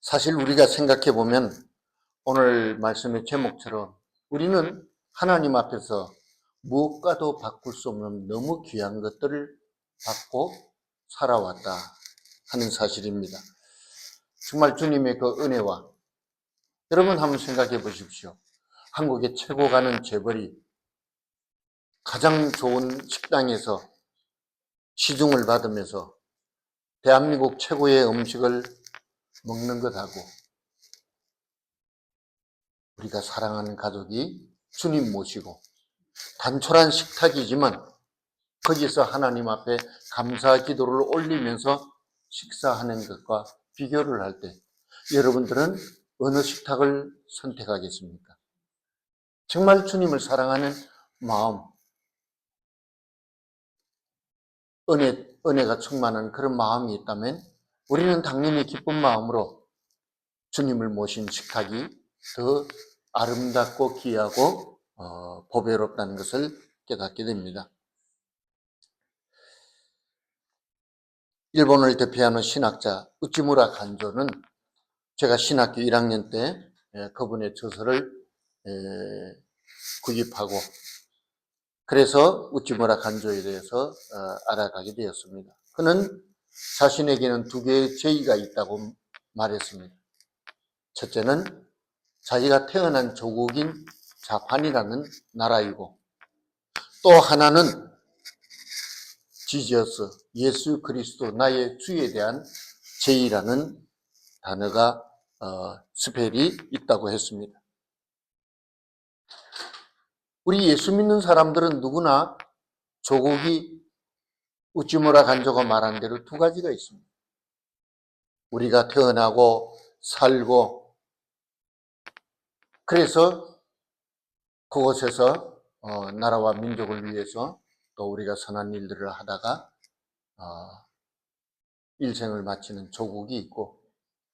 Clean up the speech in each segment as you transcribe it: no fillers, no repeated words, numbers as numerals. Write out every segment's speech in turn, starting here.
사실 우리가 생각해 보면 오늘 말씀의 제목처럼 우리는 하나님 앞에서 무엇과도 바꿀 수 없는 너무 귀한 것들을 받고 살아왔다 하는 사실입니다. 정말 주님의 그 은혜와, 여러분 한번 생각해 보십시오. 한국의 최고 가는 재벌이 가장 좋은 식당에서 시중을 받으면서 대한민국 최고의 음식을 먹는 것하고 우리가 사랑하는 가족이 주님 모시고 단촐한 식탁이지만 거기서 하나님 앞에 감사 기도를 올리면서 식사하는 것과 비교를 할 때 여러분들은 어느 식탁을 선택하겠습니까? 정말 주님을 사랑하는 마음, 은혜가 충만한 그런 마음이 있다면 우리는 당연히 기쁜 마음으로 주님을 모신 식탁이 더 아름답고 귀하고 보배롭다는 것을 깨닫게 됩니다. 일본을 대표하는 신학자 우찌무라 간조는 제가 신학교 1학년 때 그분의 저서를 구입하고 그래서 우찌무라 간조에 대해서 알아가게 되었습니다. 그는 자신에게는 두 개의 죄의가 있다고 말했습니다. 첫째는 자기가 태어난 조국인 자판이라는 나라이고, 또 하나는 지저스, 예수 그리스도 나의 주에 대한 제의라는 단어가 스펠이 있다고 했습니다. 우리 예수 믿는 사람들은 누구나 조국이 우찌무라 간조가 말한 대로 두 가지가 있습니다. 우리가 태어나고 살고 그래서 그곳에서 나라와 민족을 위해서 또 우리가 선한 일들을 하다가 일생을 마치는 조국이 있고,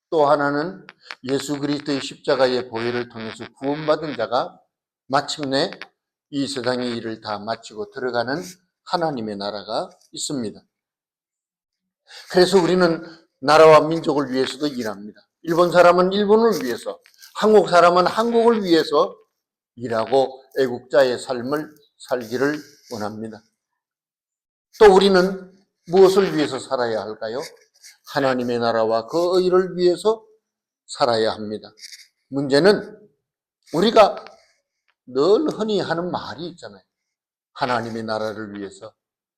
또 하나는 예수 그리스도의 십자가의 보혈을 통해서 구원받은 자가 마침내 이 세상의 일을 다 마치고 들어가는 하나님의 나라가 있습니다. 그래서 우리는 나라와 민족을 위해서도 일합니다. 일본 사람은 일본을 위해서, 한국 사람은 한국을 위해서 일하고 애국자의 삶을 살기를 원합니다. 또 우리는 무엇을 위해서 살아야 할까요? 하나님의 나라와 그 의를 위해서 살아야 합니다. 문제는 우리가 늘 흔히 하는 말이 있잖아요. 하나님의 나라를 위해서,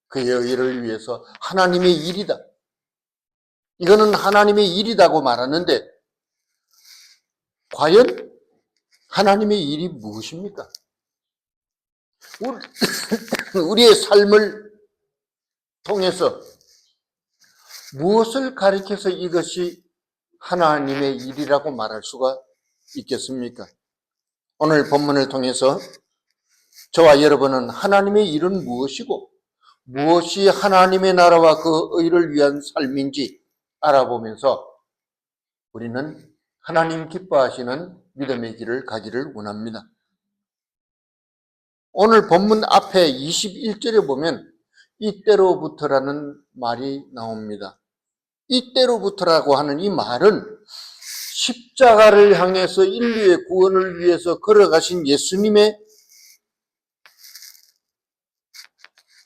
그의 의를 위해서 하나님의 일이다. 이거는 하나님의 일이라고 말하는데 과연 하나님의 일이 무엇입니까? 우리의 삶을 통해서 무엇을 가리켜서 이것이 하나님의 일이라고 말할 수가 있겠습니까? 오늘 본문을 통해서 저와 여러분은 하나님의 일은 무엇이고 무엇이 하나님의 나라와 그 의를 위한 삶인지 알아보면서 우리는 하나님 기뻐하시는 믿음의 길을 가기를 원합니다. 오늘 본문 앞에 21절에 보면 이때로부터라는 말이 나옵니다. 이때로부터라고 하는 이 말은 십자가를 향해서 인류의 구원을 위해서 걸어가신 예수님의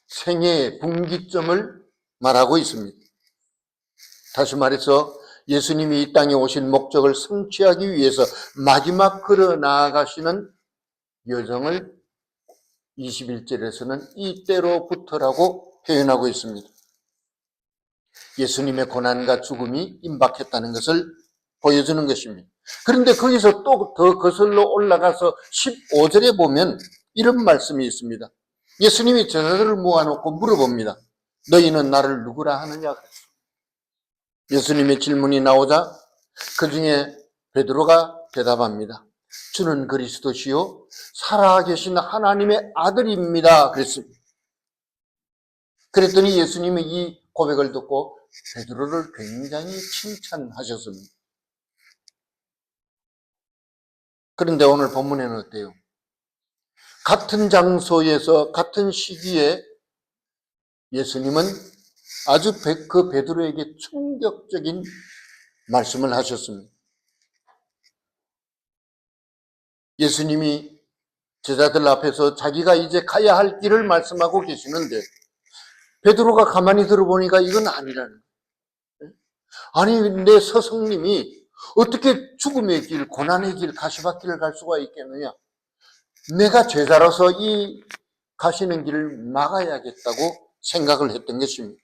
생애의 분기점을 말하고 있습니다. 다시 말해서 예수님이 이 땅에 오신 목적을 성취하기 위해서 마지막 걸어 나아가시는 여정을 21절에서는 이때로부터라고 표현하고 있습니다. 예수님의 고난과 죽음이 임박했다는 것을 보여주는 것입니다. 그런데 거기서 또 더 거슬러 올라가서 15절에 보면 이런 말씀이 있습니다. 예수님이 저들을 모아놓고 물어봅니다. 너희는 나를 누구라 하느냐? 예수님의 질문이 나오자 그 중에 베드로가 대답합니다. 주는 그리스도시요 살아계신 하나님의 아들입니다. 그랬습니다. 그랬더니 예수님이 이 고백을 듣고 베드로를 굉장히 칭찬하셨습니다. 그런데 오늘 본문에는 어때요? 같은 장소에서 같은 시기에 예수님은 아주 그 베드로에게 충격적인 말씀을 하셨습니다. 예수님이 제자들 앞에서 자기가 이제 가야 할 길을 말씀하고 계시는데 베드로가 가만히 들어보니까 이건 아니라는 거예요. 아니, 내 스승님이 어떻게 죽음의 길, 고난의 길, 가시밭길을 갈 수가 있겠느냐? 내가 제자로서 이 가시는 길을 막아야겠다고 생각을 했던 것입니다.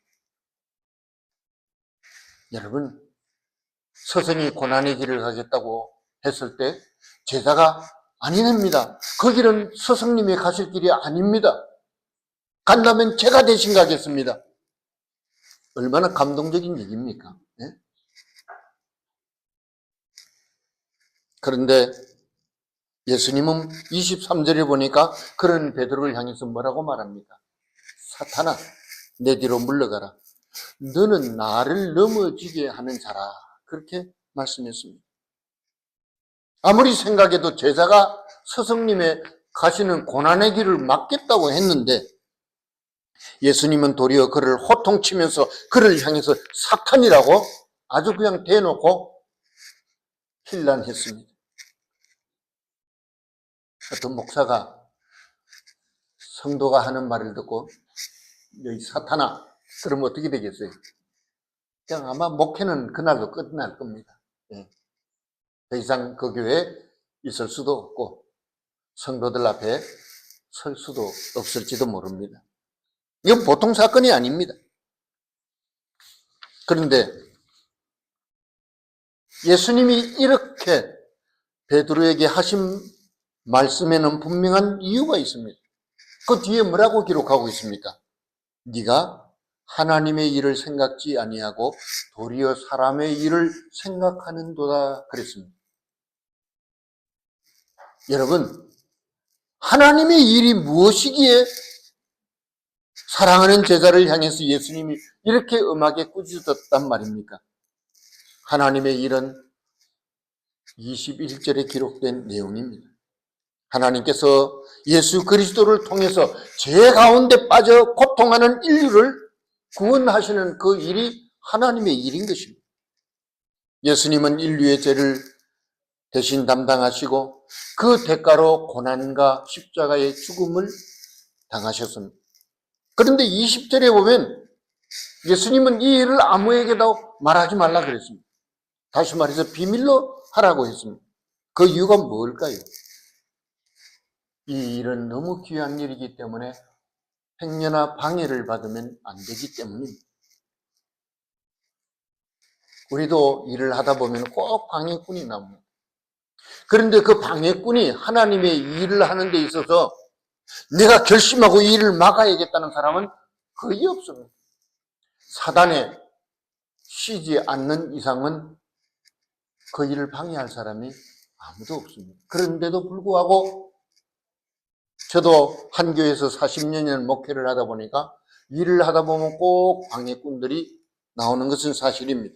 여러분, 스승이 고난의 길을 가겠다고 했을 때 제자가 아닙니다. 그 길은 스승님이 가실 길이 아닙니다. 간다면 제가 대신 가겠습니다. 얼마나 감동적인 얘기입니까? 네? 그런데 예수님은 23절에 보니까 그런 베드로를 향해서 뭐라고 말합니까? 사탄아, 내 뒤로 물러가라. 너는 나를 넘어지게 하는 자라. 그렇게 말씀했습니다. 아무리 생각해도 제자가 스승님의 가시는 고난의 길을 막겠다고 했는데 예수님은 도리어 그를 호통치면서 그를 향해서 사탄이라고 아주 그냥 대놓고 힐난했습니다. 어떤 목사가 성도가 하는 말을 듣고 여기 사탄아 그러면 어떻게 되겠어요? 그냥 아마 목회는 그날로 끝날 겁니다. 더 이상 그 교회에 있을 수도 없고 성도들 앞에 설 수도 없을지도 모릅니다. 이건 보통 사건이 아닙니다. 그런데 예수님이 이렇게 베드로에게 하신 말씀에는 분명한 이유가 있습니다. 그 뒤에 뭐라고 기록하고 있습니까? 네가 하나님의 일을 생각지 아니하고 도리어 사람의 일을 생각하는도다 그랬습니다. 여러분, 하나님의 일이 무엇이기에 사랑하는 제자를 향해서 예수님이 이렇게 음하게 꾸짖었단 말입니까? 하나님의 일은 21절에 기록된 내용입니다. 하나님께서 예수 그리스도를 통해서 죄 가운데 빠져 고통하는 인류를 구원하시는 그 일이 하나님의 일인 것입니다. 예수님은 인류의 죄를 대신 담당하시고 그 대가로 고난과 십자가의 죽음을 당하셨습니다. 그런데 20절에 보면 예수님은 이 일을 아무에게도 말하지 말라 그랬습니다. 다시 말해서 비밀로 하라고 했습니다. 그 이유가 뭘까요? 이 일은 너무 귀한 일이기 때문에 행여나 방해를 받으면 안 되기 때문입니다. 우리도 일을 하다 보면 꼭 방해꾼이 나옵니다. 그런데 그 방해꾼이 하나님의 일을 하는 데 있어서 내가 결심하고 이 일을 막아야겠다는 사람은 거의 없습니다. 사단에 쉬지 않는 이상은 그 일을 방해할 사람이 아무도 없습니다. 그런데도 불구하고 저도 한 교회에서 40년을 목회를 하다 보니까 일을 하다 보면 꼭 방해꾼들이 나오는 것은 사실입니다.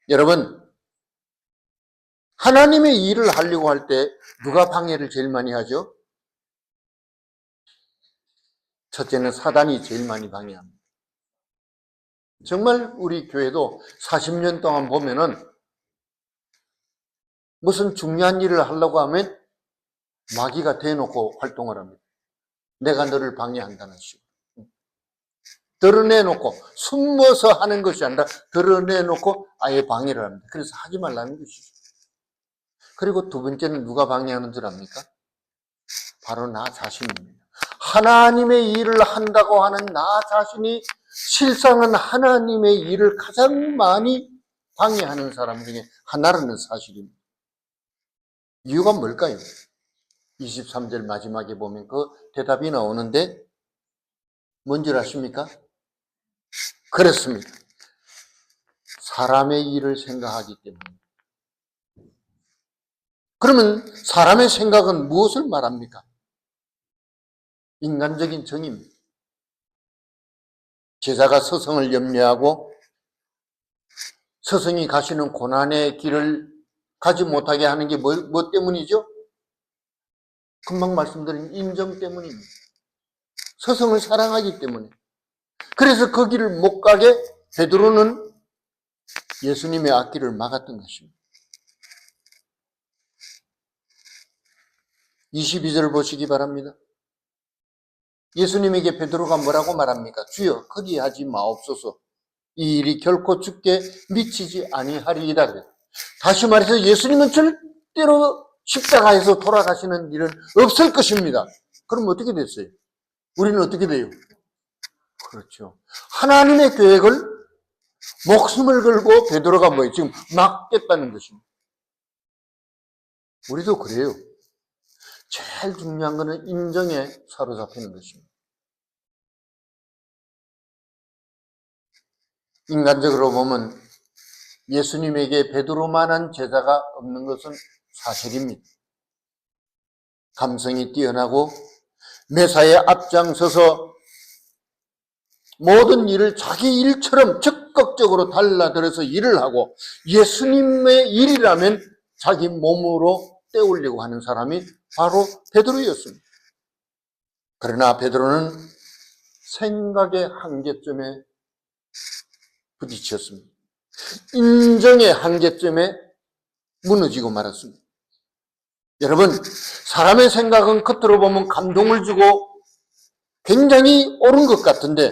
여러분, 하나님의 일을 하려고 할 때 누가 방해를 제일 많이 하죠? 첫째는 사단이 제일 많이 방해합니다. 정말 우리 교회도 40년 동안 보면은 무슨 중요한 일을 하려고 하면 마귀가 대놓고 활동을 합니다. 내가 너를 방해한다는 식으로. 드러내놓고 숨어서 하는 것이 아니라 드러내놓고 아예 방해를 합니다. 그래서 하지 말라는 것이죠. 그리고 두 번째는 누가 방해하는 줄 압니까? 바로 나 자신입니다. 하나님의 일을 한다고 하는 나 자신이 실상은 하나님의 일을 가장 많이 방해하는 사람 중에 하나라는 사실입니다. 이유가 뭘까요? 23절 마지막에 보면 그 대답이 나오는데 뭔지 아십니까? 그렇습니다. 사람의 일을 생각하기 때문에. 그러면 사람의 생각은 무엇을 말합니까? 인간적인 정의입니다. 제자가 스승을 염려하고 스승이 가시는 고난의 길을 가지 못하게 하는 게 뭐 때문이죠? 금방 말씀드린 인정 때문입니다. 스승을 사랑하기 때문에. 그래서 그 길을 못 가게 베드로는 예수님의 앞길을 막았던 것입니다. 22절 보시기 바랍니다. 예수님에게 베드로가 뭐라고 말합니까? 주여, 그리 하지 마옵소서. 이 일이 결코 죽게 미치지 아니하리이다. 다시 말해서 예수님은 절대로 십자가에서 돌아가시는 일은 없을 것입니다. 그럼 어떻게 됐어요? 우리는 어떻게 돼요? 그렇죠. 하나님의 계획을 목숨을 걸고 베드로가 뭐예요? 지금 막겠다는 것입니다. 우리도 그래요. 제일 중요한 것은 인정에 사로잡히는 것입니다. 인간적으로 보면 예수님에게 베드로만한 제자가 없는 것은 사실입니다. 감성이 뛰어나고 매사에 앞장서서 모든 일을 자기 일처럼 적극적으로 달라들어서 일을 하고 예수님의 일이라면 자기 몸으로 때우려고 하는 사람이 바로 베드로였습니다. 그러나 베드로는 생각의 한계점에 부딪혔습니다. 인정의 한계점에 무너지고 말았습니다. 여러분, 사람의 생각은 겉으로 보면 감동을 주고 굉장히 옳은 것 같은데,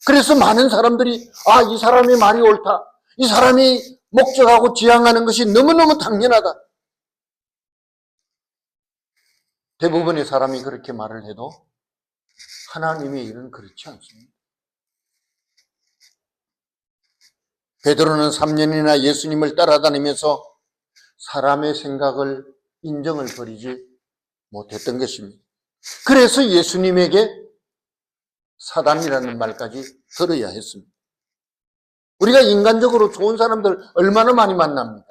그래서 많은 사람들이 이 사람의 말이 옳다, 이 사람이 목적하고 지향하는 것이 너무너무 당연하다, 대부분의 사람이 그렇게 말을 해도 하나님의 일은 그렇지 않습니다. 베드로는 3년이나 예수님을 따라다니면서 사람의 생각을, 인정을 버리지 못했던 것입니다. 그래서 예수님에게 사단이라는 말까지 들어야 했습니다. 우리가 인간적으로 좋은 사람들 얼마나 많이 만납니까?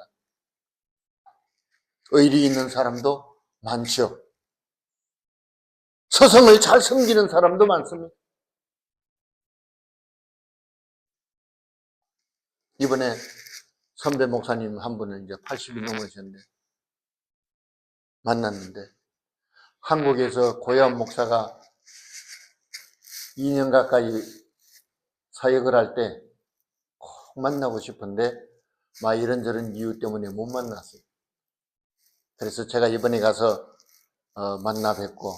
의리 있는 사람도 많죠. 서성을 잘 섬기는 사람도 많습니다. 이번에 선배 목사님 한 분을 이제 80이 넘으셨는데 만났는데, 한국에서 고요한 목사가 2년 가까이 사역을 할 때 꼭 만나고 싶은데 막 이런저런 이유 때문에 못 만났어요. 그래서 제가 이번에 가서 만나 뵙고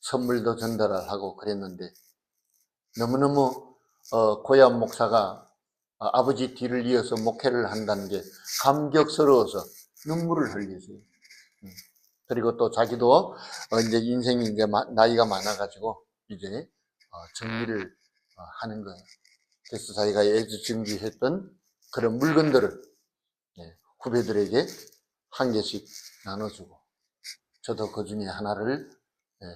선물도 전달하고 그랬는데, 너무너무 고요한 목사가 아버지 뒤를 이어서 목회를 한다는 게 감격스러워서 눈물을 흘리세요. 그리고 또 자기도 이제 인생이 이제 나이가 많아가지고 이제 정리를 하는 거예요. 그래서 자기가 애지중지했던 그런 물건들을 후배들에게 한 개씩 나눠주고, 저도 그 중에 하나를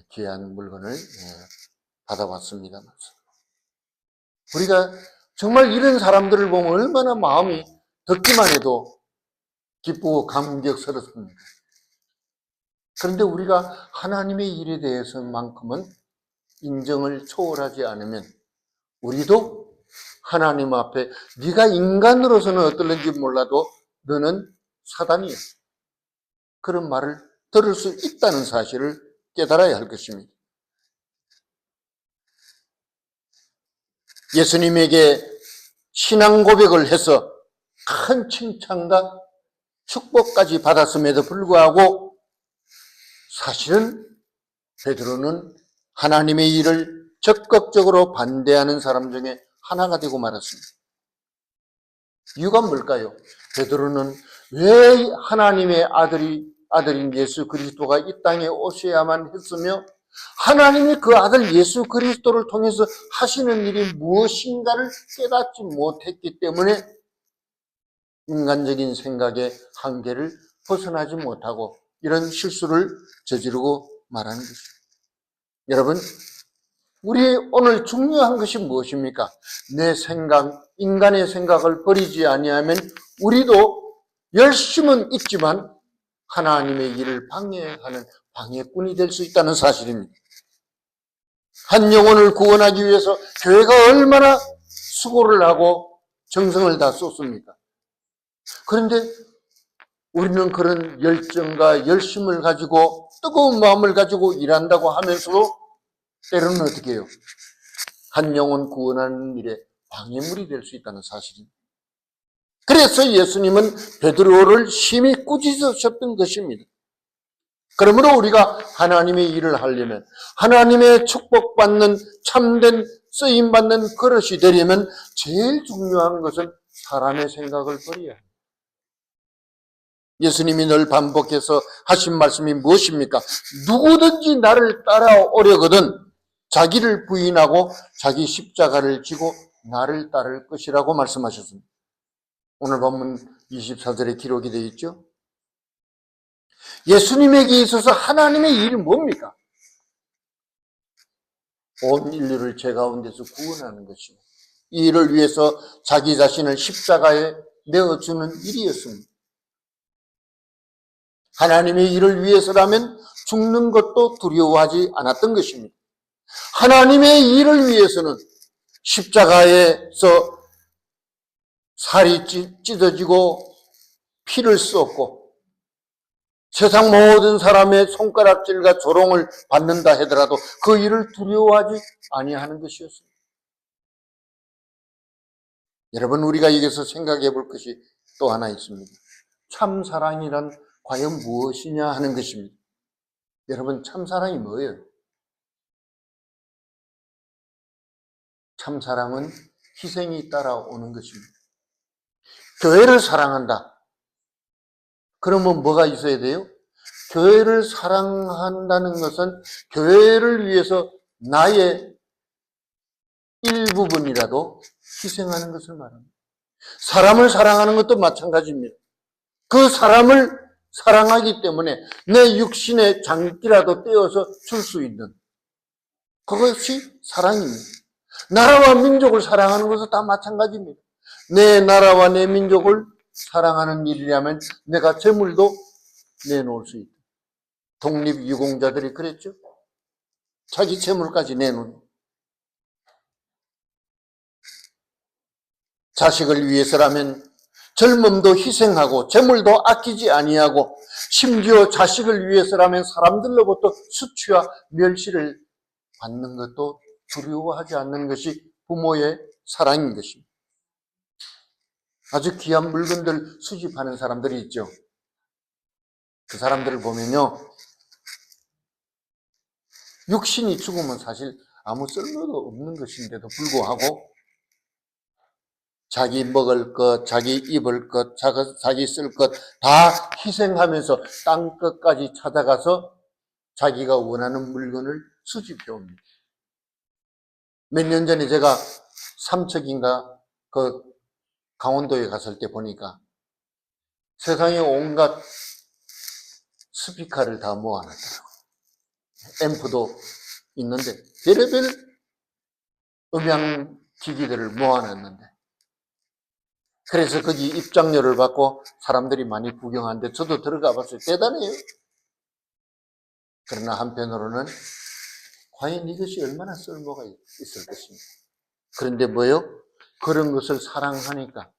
귀한 물건을 받아왔습니다. 우리가 정말 이런 사람들을 보면 얼마나 마음이 듣기만 해도 기쁘고 감격스럽습니다. 그런데 우리가 하나님의 일에 대해서만큼은 인정을 초월하지 않으면 우리도 하나님 앞에 네가 인간으로서는 어떨는지 몰라도 너는 사단이야, 그런 말을 들을 수 있다는 사실을 깨달아야 할 것입니다. 예수님에게 신앙 고백을 해서 큰 칭찬과 축복까지 받았음에도 불구하고 사실은 베드로는 하나님의 일을 적극적으로 반대하는 사람 중에 하나가 되고 말았습니다. 이유가 뭘까요? 베드로는 왜 하나님의 아들인 예수 그리스도가 이 땅에 오셔야만 했으며 하나님이 그 아들 예수 그리스도를 통해서 하시는 일이 무엇인가를 깨닫지 못했기 때문에 인간적인 생각의 한계를 벗어나지 못하고 이런 실수를 저지르고 말하는 것입니다. 여러분, 우리 오늘 중요한 것이 무엇입니까? 내 생각, 인간의 생각을 버리지 아니하면 우리도 열심은 있지만 하나님의 일을 방해하는 방해꾼이 될 수 있다는 사실입니다. 한 영혼을 구원하기 위해서 교회가 얼마나 수고를 하고 정성을 다 쏟습니까? 그런데 우리는 그런 열정과 열심을 가지고 뜨거운 마음을 가지고 일한다고 하면서도 때로는 어떻게 해요? 한 영혼 구원하는 일에 방해물이 될 수 있다는 사실입니다. 그래서 예수님은 베드로를 심히 꾸짖으셨던 것입니다. 그러므로 우리가 하나님의 일을 하려면, 하나님의 축복받는 참된 쓰임받는 그릇이 되려면 제일 중요한 것은 사람의 생각을 버려야 합니다. 예수님이 늘 반복해서 하신 말씀이 무엇입니까? 누구든지 나를 따라오려거든 자기를 부인하고 자기 십자가를 지고 나를 따를 것이라고 말씀하셨습니다. 오늘 본문 24절에 기록이 되어 있죠. 예수님에게 있어서 하나님의 일이 뭡니까? 온 인류를 죄 가운데서 구원하는 것이고 이 일을 위해서 자기 자신을 십자가에 내어주는 일이었습니다. 하나님의 일을 위해서라면 죽는 것도 두려워하지 않았던 것입니다. 하나님의 일을 위해서는 십자가에서 살이 찢어지고 피를 쏟고 세상 모든 사람의 손가락질과 조롱을 받는다 하더라도 그 일을 두려워하지 아니하는 것이었습니다. 여러분, 우리가 여기서 생각해 볼 것이 또 하나 있습니다. 참 사랑이란 과연 무엇이냐 하는 것입니다. 여러분, 참 사랑이 뭐예요? 참 사랑은 희생이 따라오는 것입니다. 교회를 사랑한다. 그러면 뭐가 있어야 돼요? 교회를 사랑한다는 것은 교회를 위해서 나의 일부분이라도 희생하는 것을 말합니다. 사람을 사랑하는 것도 마찬가지입니다. 그 사람을 사랑하기 때문에 내 육신의 장기라도 떼어서 줄 수 있는 그것이 사랑입니다. 나라와 민족을 사랑하는 것은 다 마찬가지입니다. 내 나라와 내 민족을 사랑하는 일이라면 내가 재물도 내놓을 수 있다. 독립유공자들이 그랬죠. 자기 재물까지 내놓는. 자식을 위해서라면 젊음도 희생하고 재물도 아끼지 아니하고 심지어 자식을 위해서라면 사람들로부터 수치와 멸시를 받는 것도 두려워하지 않는 것이 부모의 사랑인 것입니다. 아주 귀한 물건들 수집하는 사람들이 있죠. 그 사람들을 보면요, 육신이 죽으면 사실 아무 쓸모도 없는 것인데도 불구하고 자기 먹을 것, 자기 입을 것, 자기 쓸 것 다 희생하면서 땅 끝까지 찾아가서 자기가 원하는 물건을 수집해 옵니다. 몇 년 전에 제가 삼척인가 그 강원도에 갔을 때 보니까 세상에 온갖 스피커를 다 모아놨더라고요. 앰프도 있는데 별의별 음향 기기들을 모아놨는데 그래서 거기 입장료를 받고 사람들이 많이 구경하는데 저도 들어가 봤어요. 대단해요. 그러나 한편으로는 과연 이것이 얼마나 쓸모가 있을 것입니까? 그런데 뭐요? 그런 것을 사랑하니까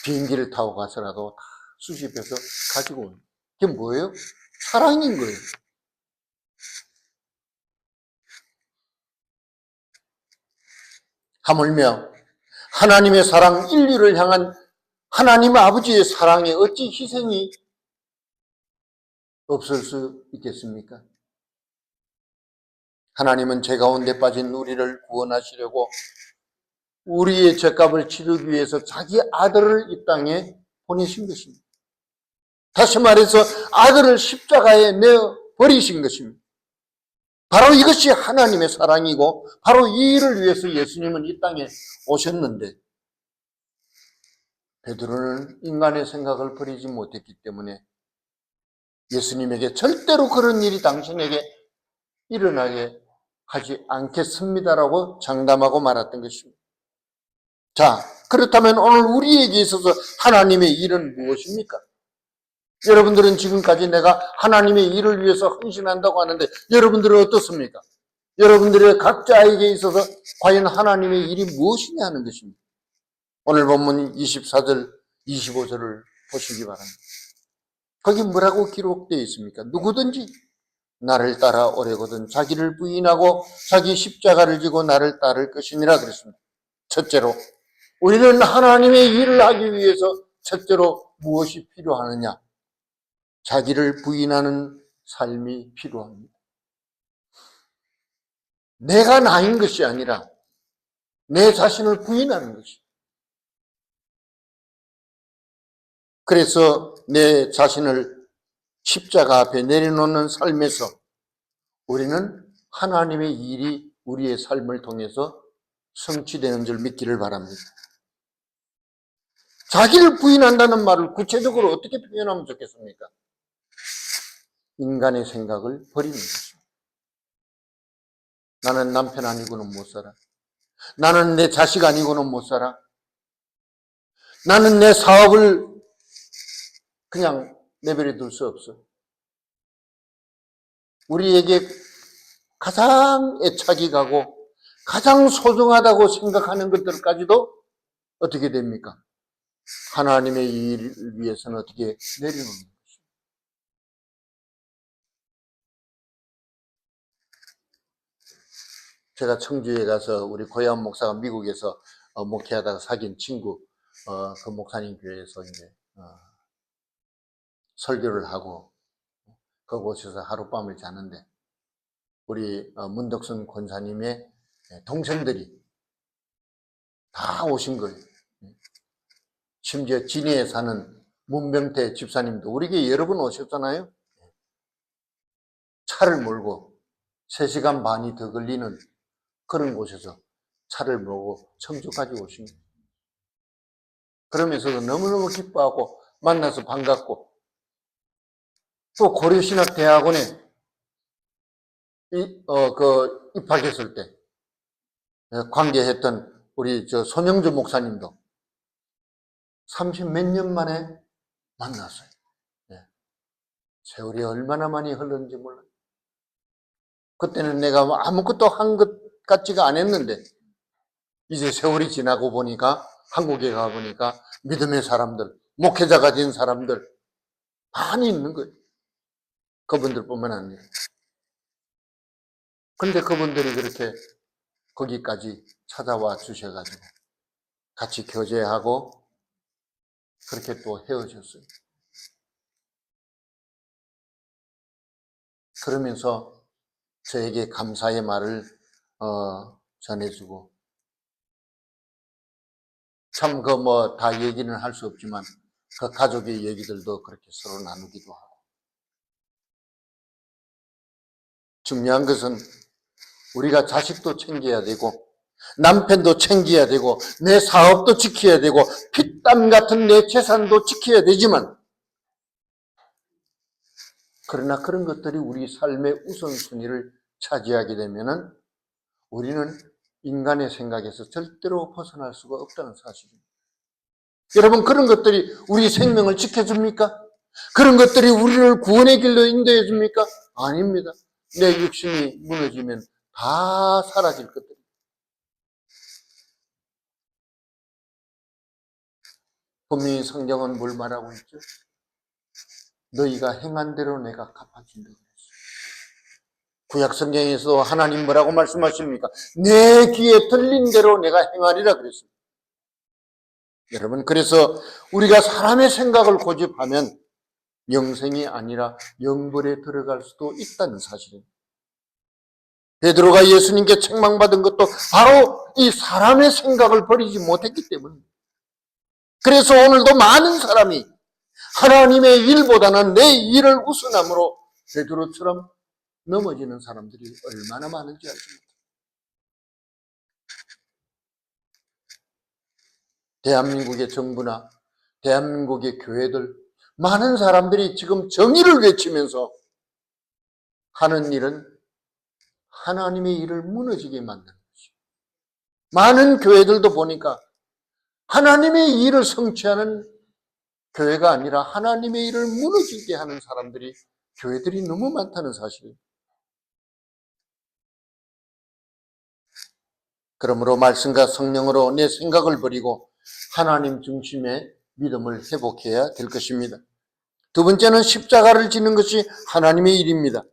비행기를 타고 가서라도 다 수집해서 가지고 오는. 그게 뭐예요? 사랑인 거예요. 하물며 하나님의 사랑, 인류를 향한 하나님 아버지의 사랑에 어찌 희생이 없을 수 있겠습니까? 하나님은 죄 가운데 빠진 우리를 구원하시려고 우리의 죄값을 치르기 위해서 자기 아들을 이 땅에 보내신 것입니다. 다시 말해서 아들을 십자가에 내어 버리신 것입니다. 바로 이것이 하나님의 사랑이고 바로 이 일을 위해서 예수님은 이 땅에 오셨는데 베드로는 인간의 생각을 버리지 못했기 때문에 예수님에게 절대로 그런 일이 당신에게 일어나게 하지 않겠습니다라고 장담하고 말았던 것입니다. 자, 그렇다면 오늘 우리에게 있어서 하나님의 일은 무엇입니까? 여러분들은 지금까지 내가 하나님의 일을 위해서 헌신한다고 하는데 여러분들은 어떻습니까? 여러분들의 각자에게 있어서 과연 하나님의 일이 무엇이냐 하는 것입니다. 오늘 본문 24절, 25절을 보시기 바랍니다. 거기 뭐라고 기록되어 있습니까? 누구든지 나를 따라오려거든 자기를 부인하고 자기 십자가를 지고 나를 따를 것이니라 그랬습니다. 첫째로 우리는 하나님의 일을 하기 위해서 첫째로 무엇이 필요하느냐? 자기를 부인하는 삶이 필요합니다. 내가 나인 것이 아니라 내 자신을 부인하는 것이. 그래서 내 자신을 십자가 앞에 내려놓는 삶에서 우리는 하나님의 일이 우리의 삶을 통해서 성취되는 줄 믿기를 바랍니다. 자기를 부인한다는 말을 구체적으로 어떻게 표현하면 좋겠습니까? 인간의 생각을 버리는 것입니다. 나는 남편 아니고는 못 살아. 나는 내 자식 아니고는 못 살아. 나는 내 사업을 그냥 내버려 둘 수 없어. 우리에게 가장 애착이 가고 가장 소중하다고 생각하는 것들까지도 어떻게 됩니까? 하나님의 일을 위해서는 어떻게 내려놓는 것입니다. 제가 청주에 가서 우리 고향 목사가 미국에서 목회하다가 사귄 친구, 그 목사님 교회에서 이제 설교를 하고 그곳에서 하룻밤을 자는데 우리 문덕순 권사님의 동생들이 다 오신 거예요. 심지어 진해에 사는 문병태 집사님도 우리 교회 여러 번 오셨잖아요. 차를 몰고 3시간 반이 더 걸리는 그런 곳에서 차를 몰고 청주까지 오신 거예요. 그러면서도 너무너무 기뻐하고 만나서 반갑고 또 고려신학대학원에 입학했을 때 관계했던 우리 손영주 목사님도 30몇 년 만에 만났어요. 세월이 얼마나 많이 흘렀는지 몰라요. 그때는 내가 아무것도 한 것 같지가 않았는데 이제 세월이 지나고 보니까 한국에 가보니까 믿음의 사람들, 목회자가 된 사람들 많이 있는 거예요. 그분들뿐만 아니라. 근데 그분들이 그렇게 거기까지 찾아와 주셔가지고 같이 교제하고 그렇게 또 헤어졌어요. 그러면서 저에게 감사의 말을 전해주고 참 다 얘기는 할 수 없지만 그 가족의 얘기들도 그렇게 서로 나누기도 하고 중요한 것은 우리가 자식도 챙겨야 되고 남편도 챙겨야 되고 내 사업도 지켜야 되고 피땀 같은 내 재산도 지켜야 되지만 그러나 그런 것들이 우리 삶의 우선순위를 차지하게 되면은 우리는 인간의 생각에서 절대로 벗어날 수가 없다는 사실입니다. 여러분, 그런 것들이 우리 생명을 지켜줍니까? 그런 것들이 우리를 구원의 길로 인도해 줍니까? 아닙니다. 내 육신이 무너지면 다 사라질 것들입니다. 분명히 성경은 뭘 말하고 있죠? 너희가 행한 대로 내가 갚아준다고 했어요. 구약 성경에서 하나님 뭐라고 말씀하십니까? 내 귀에 들린 대로 내가 행하리라 그랬습니다. 여러분, 그래서 우리가 사람의 생각을 고집하면 영생이 아니라 영벌에 들어갈 수도 있다는 사실입니다. 베드로가 예수님께 책망받은 것도 바로 이 사람의 생각을 버리지 못했기 때문입니다. 그래서 오늘도 많은 사람이 하나님의 일보다는 내 일을 우선함으로 베드로처럼 넘어지는 사람들이 얼마나 많은지 알십니까? 대한민국의 정부나 대한민국의 교회들 많은 사람들이 지금 정의를 외치면서 하는 일은 하나님의 일을 무너지게 만드는 것이죠. 많은 교회들도 보니까 하나님의 일을 성취하는 교회가 아니라 하나님의 일을 무너지게 하는 사람들이 교회들이 너무 많다는 사실입니다. 그러므로 말씀과 성령으로 내 생각을 버리고 하나님 중심의 믿음을 회복해야 될 것입니다. 두 번째는 십자가를 지는 것이 하나님의 일입니다.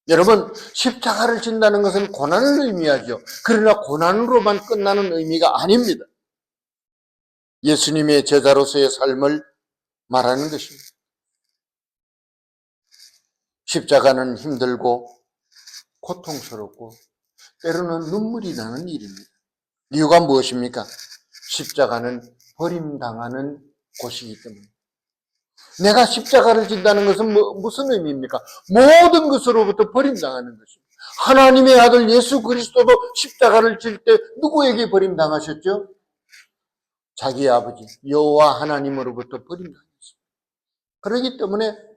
여러분, 십자가를 진다는 것은 고난을 의미하죠. 그러나 고난으로만 끝나는 의미가 아닙니다. 예수님의 제자로서의 삶을 말하는 것입니다. 십자가는 힘들고 고통스럽고 때로는 눈물이 나는 일입니다. 이유가 무엇입니까? 십자가는 버림당하는 곳이기 때문에. 내가 십자가를 진다는 것은 무슨 의미입니까? 모든 것으로부터 버림당하는 것입니다. 하나님의 아들 예수 그리스도도 십자가를 질 때 누구에게 버림당하셨죠? 자기 아버지 여호와 하나님으로부터 버림당했습니다. 그렇기 때문에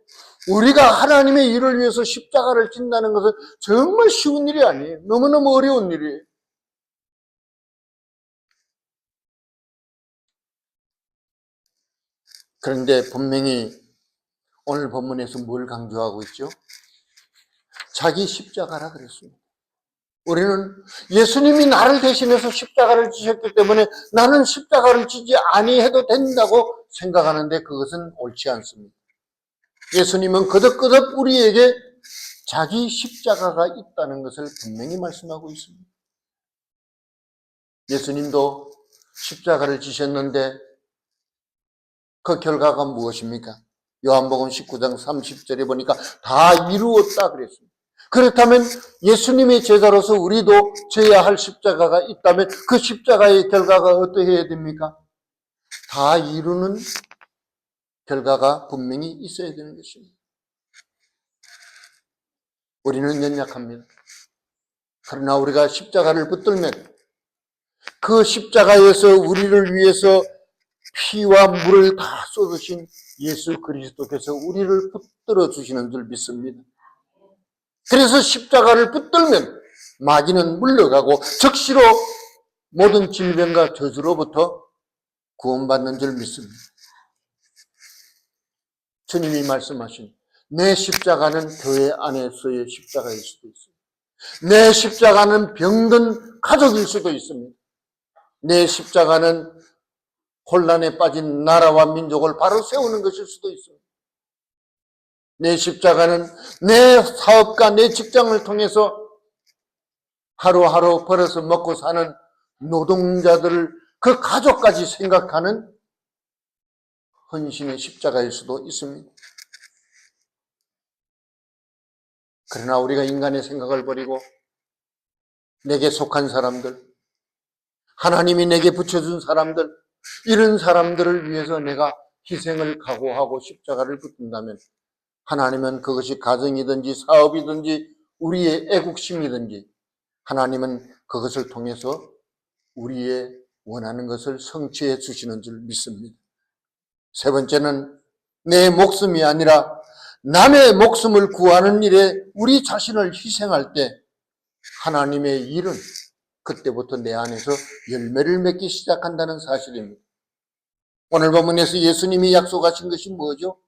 우리가 하나님의 일을 위해서 십자가를 진다는 것은 정말 쉬운 일이 아니에요. 너무너무 어려운 일이에요. 그런데 분명히 오늘 본문에서 뭘 강조하고 있죠? 자기 십자가라 그랬습니다. 우리는 예수님이 나를 대신해서 십자가를 지셨기 때문에 나는 십자가를 지지 아니해도 된다고 생각하는데 그것은 옳지 않습니다. 예수님은 거듭거듭 우리에게 자기 십자가가 있다는 것을 분명히 말씀하고 있습니다. 예수님도 십자가를 지셨는데 그 결과가 무엇입니까? 요한복음 19장 30절에 보니까 다 이루었다 그랬습니다. 그렇다면 예수님의 제자로서 우리도 져야 할 십자가가 있다면 그 십자가의 결과가 어떻게 해야 됩니까? 다 이루는 결과가 분명히 있어야 되는 것입니다. 우리는 연약합니다. 그러나 우리가 십자가를 붙들면 그 십자가에서 우리를 위해서 피와 물을 다 쏟으신 예수 그리스도께서 우리를 붙들어 주시는 줄 믿습니다. 그래서 십자가를 붙들면 마귀는 물러가고 즉시로 모든 질병과 저주로부터 구원받는 줄 믿습니다. 주님이 말씀하신 내 십자가는 교회 안에서의 십자가일 수도 있습니다. 내 십자가는 병든 가족일 수도 있습니다. 내 십자가는 혼란에 빠진 나라와 민족을 바로 세우는 것일 수도 있습니다. 내 십자가는 내 사업과 내 직장을 통해서 하루하루 벌어서 먹고 사는 노동자들을 그 가족까지 생각하는 헌신의 십자가일 수도 있습니다. 그러나 우리가 인간의 생각을 버리고 내게 속한 사람들, 하나님이 내게 붙여준 사람들, 이런 사람들을 위해서 내가 희생을 각오하고 십자가를 붙든다면 하나님은 그것이 가정이든지 사업이든지 우리의 애국심이든지 하나님은 그것을 통해서 우리의 원하는 것을 성취해 주시는 줄 믿습니다. 세 번째는 내 목숨이 아니라 남의 목숨을 구하는 일에 우리 자신을 희생할 때 하나님의 일은 그때부터 내 안에서 열매를 맺기 시작한다는 사실입니다. 오늘 본문에서 예수님이 약속하신 것이 뭐죠?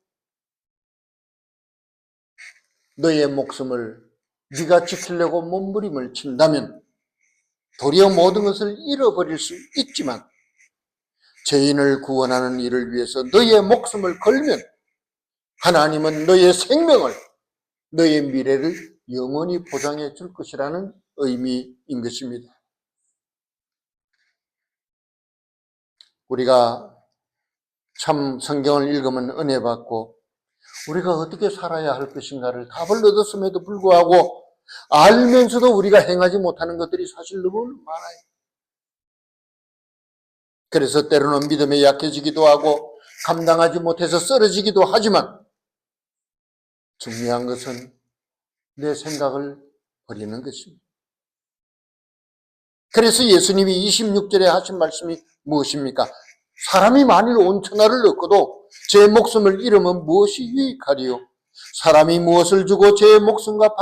너의 목숨을 네가 지키려고 몸부림을 친다면 도리어 모든 것을 잃어버릴 수 있지만 죄인을 구원하는 일을 위해서 너의 목숨을 걸면 하나님은 너의 생명을, 너의 미래를 영원히 보장해 줄 것이라는 의미인 것입니다. 우리가 참 성경을 읽으면 은혜 받고 우리가 어떻게 살아야 할 것인가를 답을 얻었음에도 불구하고 알면서도 우리가 행하지 못하는 것들이 사실 너무 많아요. 그래서 때로는 믿음에 약해지기도 하고 감당하지 못해서 쓰러지기도 하지만 중요한 것은 내 생각을 버리는 것입니다. 그래서 예수님이 26절에 하신 말씀이 무엇입니까? 사람이 만일 온 천하를 얻고도 제 목숨을 잃으면 무엇이 유익하리요? 사람이 무엇을 주고 제 목숨과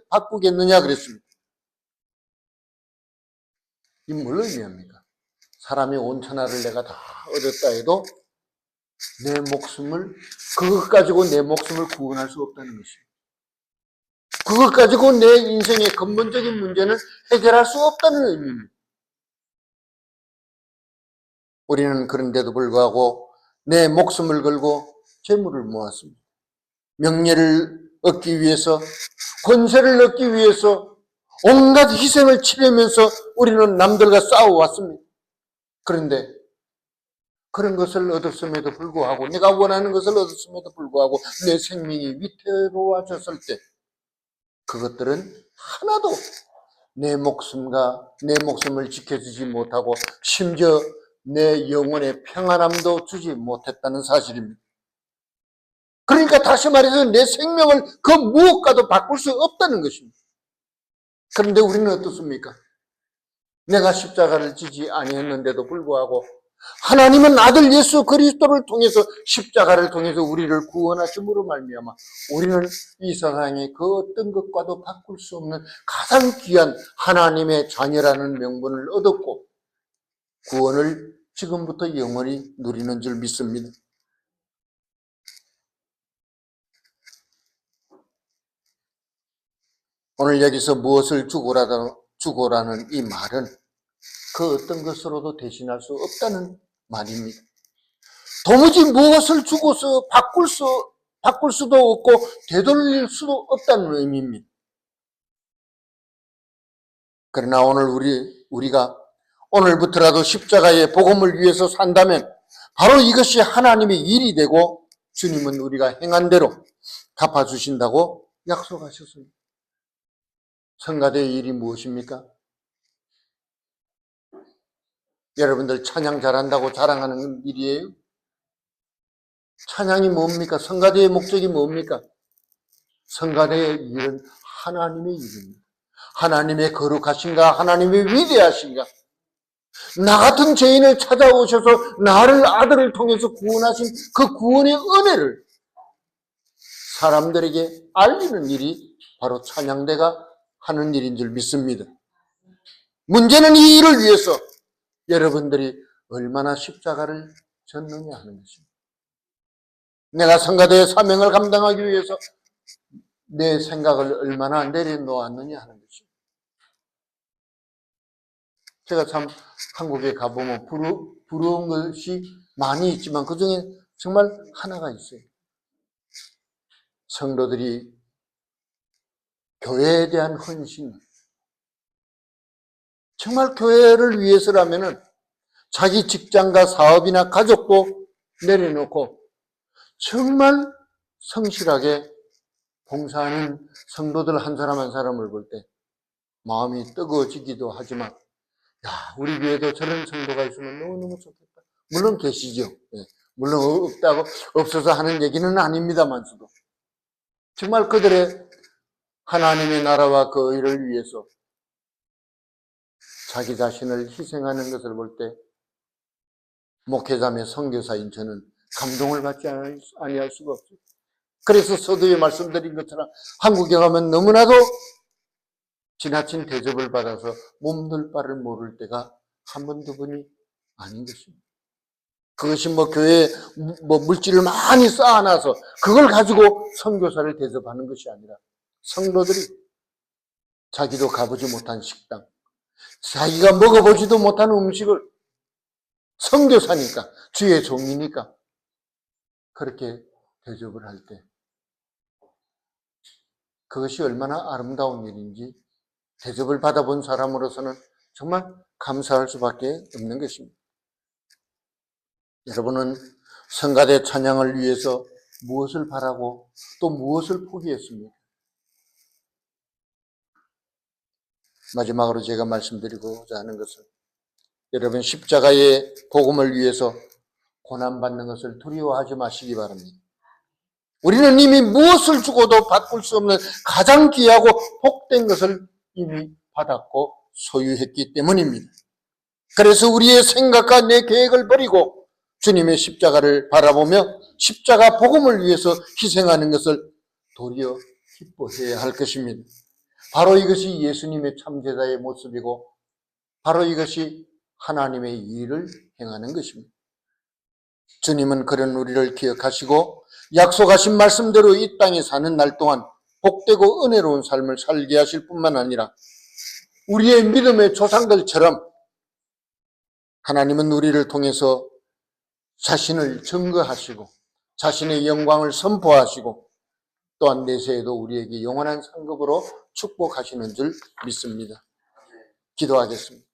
바꾸겠느냐 그랬습니다. 이 뭘 의미합니까? 사람이 온 천하를 내가 다 얻었다 해도 내 목숨을, 그것 가지고 내 목숨을 구원할 수 없다는 것입니다. 그것 가지고 내 인생의 근본적인 문제는 해결할 수 없다는 의미입니다. 우리는 그런데도 불구하고 내 목숨을 걸고 재물을 모았습니다. 명예를 얻기 위해서, 권세를 얻기 위해서 온갖 희생을 치르면서 우리는 남들과 싸워왔습니다. 그런데 그런 것을 얻었음에도 불구하고, 내가 원하는 것을 얻었음에도 불구하고 내 생명이 위태로워졌을 때 그것들은 하나도 내 목숨을 지켜주지 못하고 심지어 내 영혼의 평안함도 주지 못했다는 사실입니다. 그러니까 다시 말해서 내 생명을 그 무엇과도 바꿀 수 없다는 것입니다. 그런데 우리는 어떻습니까? 내가 십자가를 지지 아니했는데도 불구하고 하나님은 아들 예수 그리스도를 통해서 십자가를 통해서 우리를 구원하심으로 말미암아 우리는 이 세상의 그 어떤 것과도 바꿀 수 없는 가장 귀한 하나님의 자녀라는 명분을 얻었고 구원을 지금부터 영원히 누리는 줄 믿습니다. 오늘 여기서 무엇을 주고라는 이 말은 그 어떤 것으로도 대신할 수 없다는 말입니다. 도무지 무엇을 주고서 바꿀 수도 없고 되돌릴 수도 없다는 의미입니다. 그러나 오늘 우리가 오늘부터라도 십자가의 복음을 위해서 산다면 바로 이것이 하나님의 일이 되고 주님은 우리가 행한 대로 갚아주신다고 약속하셨습니다. 성가대의 일이 무엇입니까? 여러분들 찬양 잘한다고 자랑하는 일이에요? 찬양이 뭡니까? 성가대의 목적이 뭡니까? 성가대의 일은 하나님의 일입니다. 하나님의 거룩하신가? 하나님의 위대하신가? 나 같은 죄인을 찾아오셔서 나를 아들을 통해서 구원하신 그 구원의 은혜를 사람들에게 알리는 일이 바로 찬양대가 하는 일인 줄 믿습니다. 문제는 이 일을 위해서 여러분들이 얼마나 십자가를 졌느냐 하는 것입니다. 내가 성가대의 사명을 감당하기 위해서 내 생각을 얼마나 내려놓았느냐 하는 것입니다. 제가 참 한국에 가보면 부러운 것이 많이 있지만 그 중에 정말 하나가 있어요. 성도들이 교회에 대한 헌신, 정말 교회를 위해서라면은 자기 직장과 사업이나 가족도 내려놓고 정말 성실하게 봉사하는 성도들 한 사람 한 사람을 볼 때 마음이 뜨거워지기도 하지만 야, 우리 교회도 저런 성도가 있으면 너무너무 좋겠다. 물론 계시죠. 예. 물론 없어서 하는 얘기는 아닙니다만서도 정말 그들의 하나님의 나라와 그 의를 위해서 자기 자신을 희생하는 것을 볼 때 목회자며 선교사인 저는 감동을 받지 아니할 수가 없어요. 그래서 서두에 말씀드린 것처럼 한국에 가면 너무나도 지나친 대접을 받아서 몸둘 바를 모를 때가 한 번, 두 번이 아닌 것입니다. 그것이 교회에 물질을 많이 쌓아놔서 그걸 가지고 선교사를 대접하는 것이 아니라 성도들이 자기도 가보지 못한 식당, 자기가 먹어보지도 못한 음식을 선교사니까, 주의 종이니까 그렇게 대접을 할 때 그것이 얼마나 아름다운 일인지 대접을 받아본 사람으로서는 정말 감사할 수밖에 없는 것입니다. 여러분은 성가대 찬양을 위해서 무엇을 바라고 또 무엇을 포기했습니까? 마지막으로 제가 말씀드리고자 하는 것은 여러분 십자가의 복음을 위해서 고난받는 것을 두려워하지 마시기 바랍니다. 우리는 이미 무엇을 주고도 바꿀 수 없는 가장 귀하고 복된 것을 이미 받았고 소유했기 때문입니다. 그래서 우리의 생각과 내 계획을 버리고 주님의 십자가를 바라보며 십자가 복음을 위해서 희생하는 것을 도리어 기뻐해야 할 것입니다. 바로 이것이 예수님의 참제자의 모습이고 바로 이것이 하나님의 일을 행하는 것입니다. 주님은 그런 우리를 기억하시고 약속하신 말씀대로 이 땅에 사는 날 동안 복되고 은혜로운 삶을 살게 하실 뿐만 아니라 우리의 믿음의 조상들처럼 하나님은 우리를 통해서 자신을 증거하시고 자신의 영광을 선포하시고 또한 내세에도 우리에게 영원한 상급으로 축복하시는 줄 믿습니다. 기도하겠습니다.